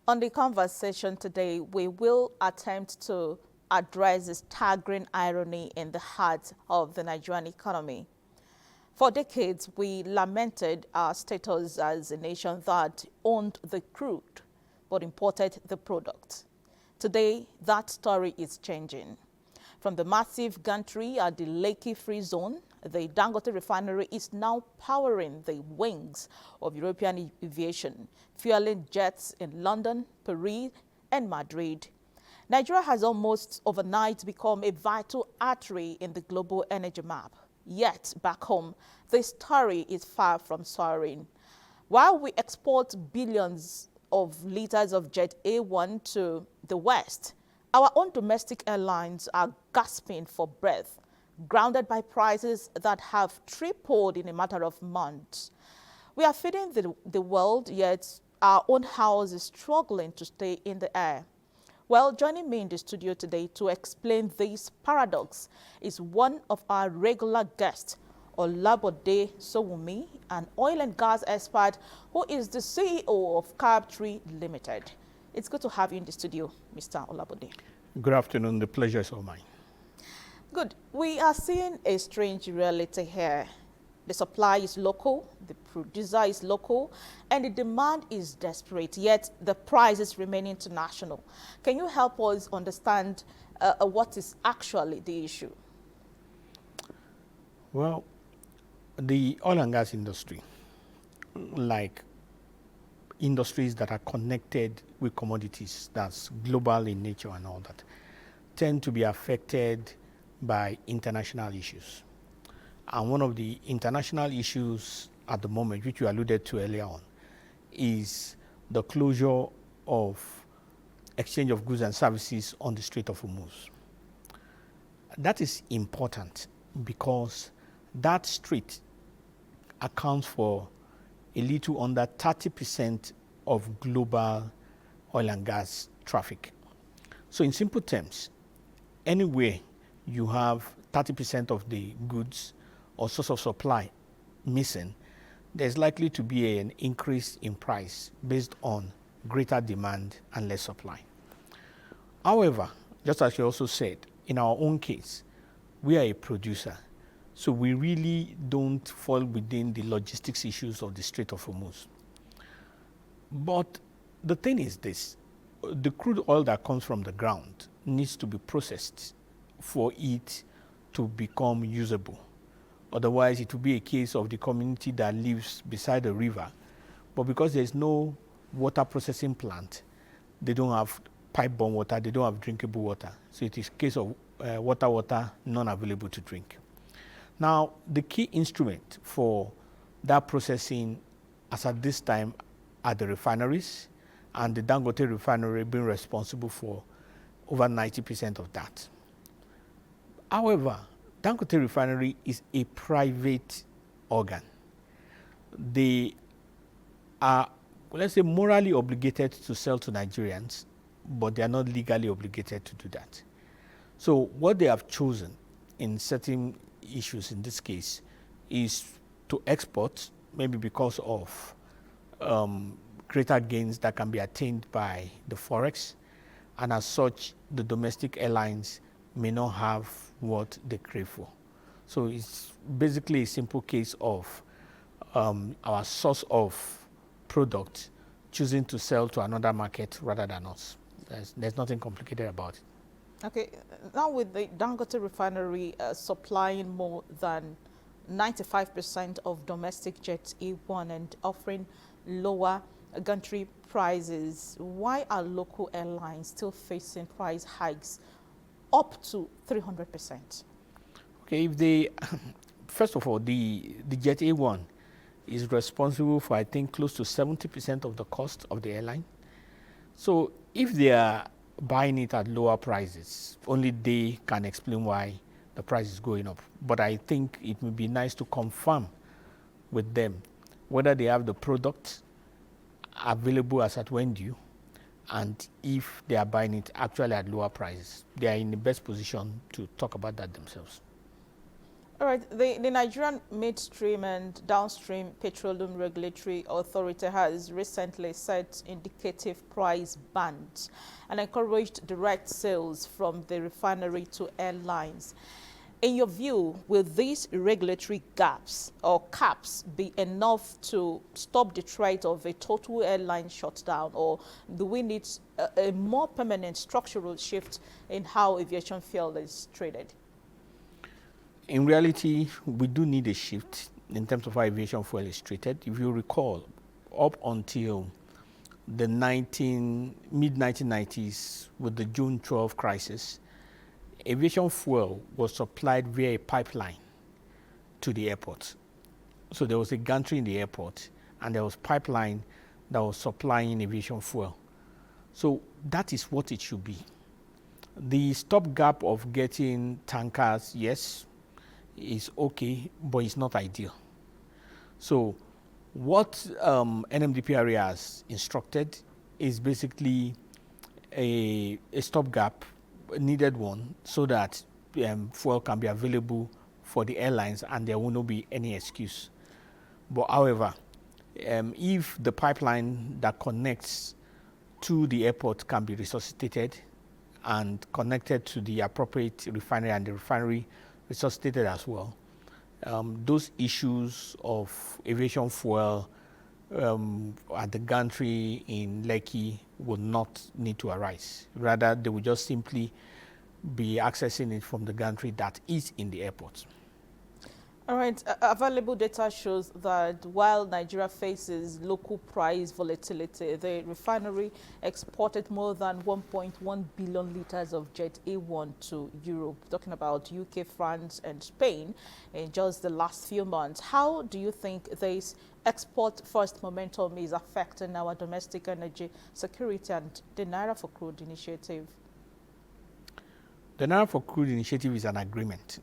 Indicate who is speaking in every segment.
Speaker 1: On the conversation today, we will attempt to address the staggering irony in the heart of the Nigerian economy. For decades, we lamented our status as a nation that owned the crude but imported the product. Today, that story is changing. From the massive gantry at the Lekki Free Zone, the Dangote refinery is now powering the wings of European aviation, fueling jets in London, Paris, and Madrid. Nigeria has almost overnight become a vital artery in the global energy map. Yet, back home, the story is far from soaring. While we export billions of liters of Jet A1 to the West, our own domestic airlines are gasping for breath, grounded by prices that have tripled in a matter of months. We are feeding the world, yet our own house is struggling to stay in the air. Well, joining me in the studio today to explain this paradox is one of our regular guests, Olabode Sowunmi, an oil and gas expert who is the CEO of Carbtree Limited. It's good to have you in the studio, Mr. Olabode.
Speaker 2: Good afternoon. The pleasure is all mine.
Speaker 1: Good. We are seeing a strange reality here. The supply is local, the producer is local, and the demand is desperate, yet the prices remain international. Can you help us understand what is actually the issue?
Speaker 2: Well, the oil and gas industry, like industries that are connected with commodities, that's global in nature and all that, tend to be affected by international issues. And one of the international issues at the moment, which you alluded to earlier on, is the closure of exchange of goods and services on the Strait of Hormuz. That is important because that strait accounts for a little under 30% of global oil and gas traffic. So in simple terms, anywhere you have 30% of the goods or source of supply missing, there's likely to be an increase in price based on greater demand and less supply. However, just as you also said, in our own case, we are a producer, so we really don't fall within the logistics issues of the Strait of Hormuz. But the thing is this, the crude oil that comes from the ground needs to be processed for it to become usable. Otherwise, it will be a case of the community that lives beside the river, but because there's no water processing plant, they don't have pipe-borne water, they don't have drinkable water. So it is a case of water non-available to drink. Now, the key instrument for that processing as at this time are the refineries, and the Dangote refinery being responsible for over 90% of that. However, Dangote refinery is a private organ. They are, let's say, morally obligated to sell to Nigerians, but they are not legally obligated to do that. So what they have chosen in certain issues in this case is to export, maybe because of greater gains that can be attained by the forex, and as such, the domestic airlines may not have what they crave for. So it's basically a simple case of our source of product choosing to sell to another market rather than us. There's nothing complicated about it.
Speaker 1: Okay, now with the Dangote refinery supplying more than 95% of domestic jet A1 and offering lower gantry prices, why are local airlines still facing price hikes up to 300%?
Speaker 2: Okay, if they, first of all, the Jet A1 is responsible for, I think, close to 70% of the cost of the airline. So if they are buying it at lower prices, only they can explain why the price is going up. But I think it would be nice to confirm with them whether they have the product available as at when due, and if they are buying it actually at lower prices. They are in the best position to talk about that themselves.
Speaker 1: All right, the Nigerian Midstream and Downstream Petroleum Regulatory Authority has recently set indicative price bands and encouraged direct sales from the refinery to airlines. In your view, will these regulatory gaps or caps be enough to stop the threat of a total airline shutdown, or do we need a more permanent structural shift in how aviation fuel is traded?
Speaker 2: In reality, we do need a shift in terms of how aviation fuel is treated. If you recall, up until the mid-1990s with the June 12 crisis, aviation fuel was supplied via a pipeline to the airport. So there was a gantry in the airport and there was pipeline that was supplying aviation fuel. So that is what it should be. The stopgap of getting tankers, yes, is okay, but it's not ideal. So what NMDPRA has instructed is basically a stopgap, needed one, so that fuel can be available for the airlines and there will not be any excuse. But however, if the pipeline that connects to the airport can be resuscitated and connected to the appropriate refinery and the refinery resuscitated as well, those issues of aviation fuel at the gantry in Lekki would not need to arise. Rather, they would just simply be accessing it from the gantry that is in the airport.
Speaker 1: All right, available data shows that while Nigeria faces local price volatility, the refinery exported more than 1.1 billion liters of Jet A1 to Europe, talking about UK, France, and Spain in just the last few months. How do you think this export-first momentum is affecting our domestic energy security and the Naira for Crude initiative?
Speaker 2: The Naira for Crude initiative is an agreement.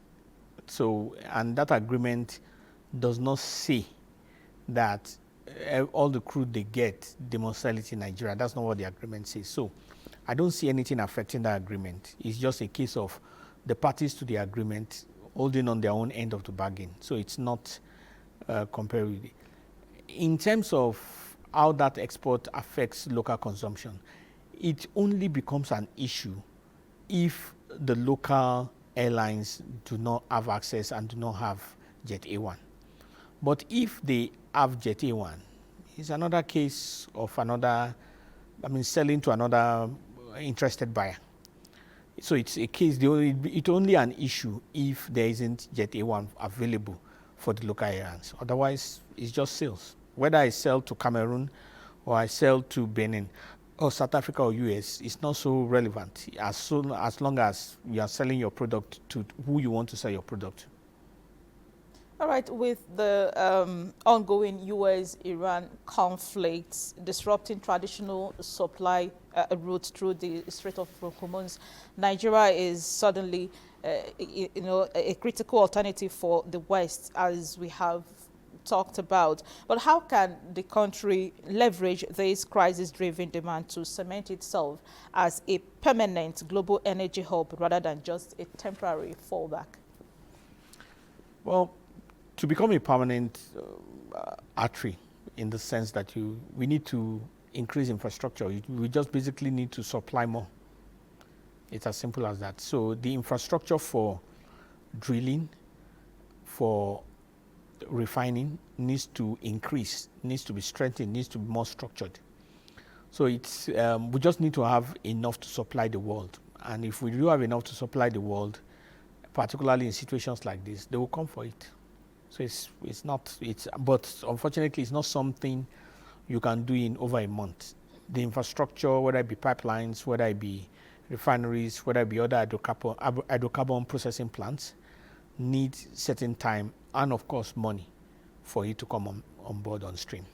Speaker 2: So, and that agreement does not say that all the crude they get, they must sell it in Nigeria. That's not what the agreement says. So, I don't see anything affecting that agreement. It's just a case of the parties to the agreement holding on their own end of the bargain. So, it's not compared with it. In terms of how that export affects local consumption, it only becomes an issue if the local airlines do not have access and do not have Jet A1. But if they have Jet A1, it's another case of selling to another interested buyer. So it's a case, it's only an issue if there isn't Jet A1 available for the local airlines. Otherwise, it's just sales. Whether I sell to Cameroon or I sell to Benin, or South Africa or US, is not so relevant as long as you are selling your product to who you want to sell your product.
Speaker 1: All right, with the ongoing US-Iran conflicts disrupting traditional supply routes through the Strait of Hormuz, Nigeria is suddenly, a critical alternative for the West, as we have talked about. But how can the country leverage this crisis-driven demand to cement itself as a permanent global energy hub rather than just a temporary fallback?
Speaker 2: Well, to become a permanent artery, in the sense that we need to increase infrastructure. We just basically need to supply more. It's as simple as that. So the infrastructure for drilling, for refining needs to increase, needs to be strengthened, needs to be more structured. So it's we just need to have enough to supply the world. And if we do have enough to supply the world, particularly in situations like this, they will come for it. So but unfortunately it's not something you can do in over a month. The infrastructure, whether it be pipelines, whether it be refineries, whether it be other hydrocarbon processing plants, need certain time and of course money for it to come on board on stream.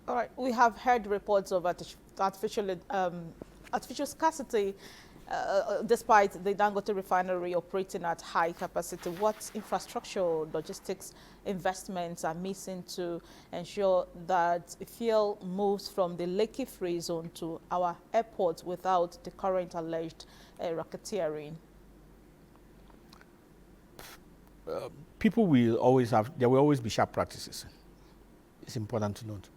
Speaker 1: All right, we have heard reports of artificial scarcity despite the Dangote refinery operating at high capacity. What infrastructure logistics investments are missing to ensure that fuel moves from the Lekki free zone to our airports without the current alleged racketeering?
Speaker 2: people will always have, there will always be sharp practices. It's important to note.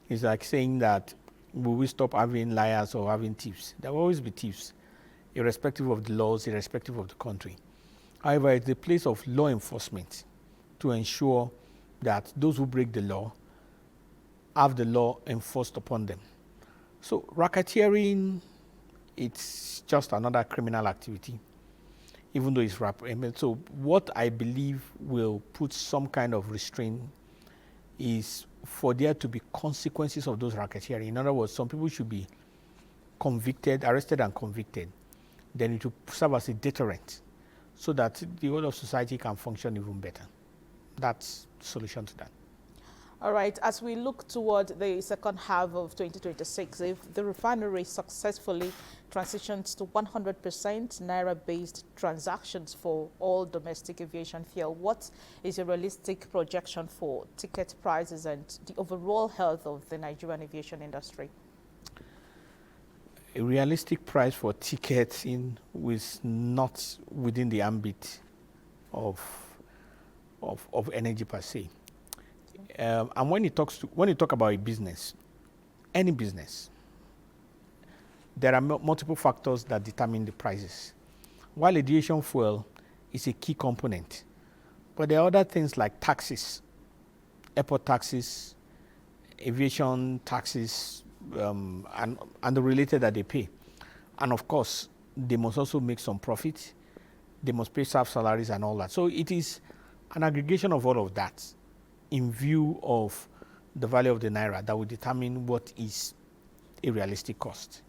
Speaker 2: It's like saying that, will we stop having liars or having thieves? There will always be thieves, irrespective of the laws, irrespective of the country. However, it's the place of law enforcement to ensure that those who break the law have the law enforced upon them. So racketeering, it's just another criminal activity, even though it's so what I believe will put some kind of restraint is for there to be consequences of those racketeering. In other words, some people should be convicted, arrested and convicted. Then it will serve as a deterrent so that the whole of society can function even better. That's the solution to that.
Speaker 1: All right, as we look toward the second half of 2026, if the refinery successfully transitions to 100% Naira-based transactions for all domestic aviation fuel, what is a realistic projection for ticket prices and the overall health of the Nigerian aviation industry?
Speaker 2: A realistic price for tickets was not within the ambit of energy per se. And when you talk about a business, any business, there are multiple factors that determine the prices. While aviation fuel is a key component, but there are other things like taxes, airport taxes, aviation taxes, and the related that they pay. And of course, they must also make some profit. They must pay staff salaries and all that. So it is an aggregation of all of that in view of the value of the Naira that will determine what is a realistic cost.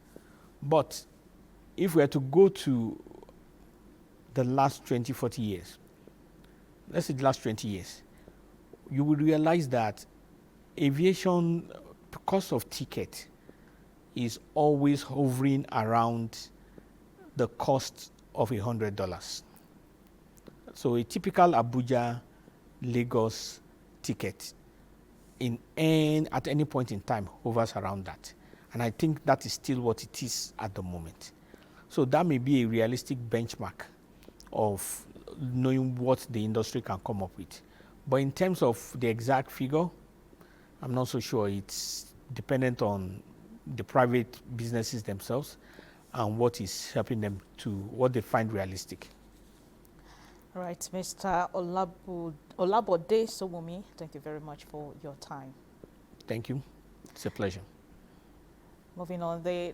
Speaker 2: But if we are to go to the last 20, 40 years, let's say the last 20 years, you will realize that aviation cost of ticket is always hovering around the cost of $100. So a typical Abuja, Lagos ticket at any point in time hovers around that. And I think that is still what it is at the moment. So that may be a realistic benchmark of knowing what the industry can come up with. But in terms of the exact figure, I'm not so sure. It's dependent on the private businesses themselves and what is helping them to what they find realistic.
Speaker 1: All right, Mr. Olabode Sowunmi, thank you very much for your time.
Speaker 2: Thank you. It's a pleasure.
Speaker 1: Moving on, the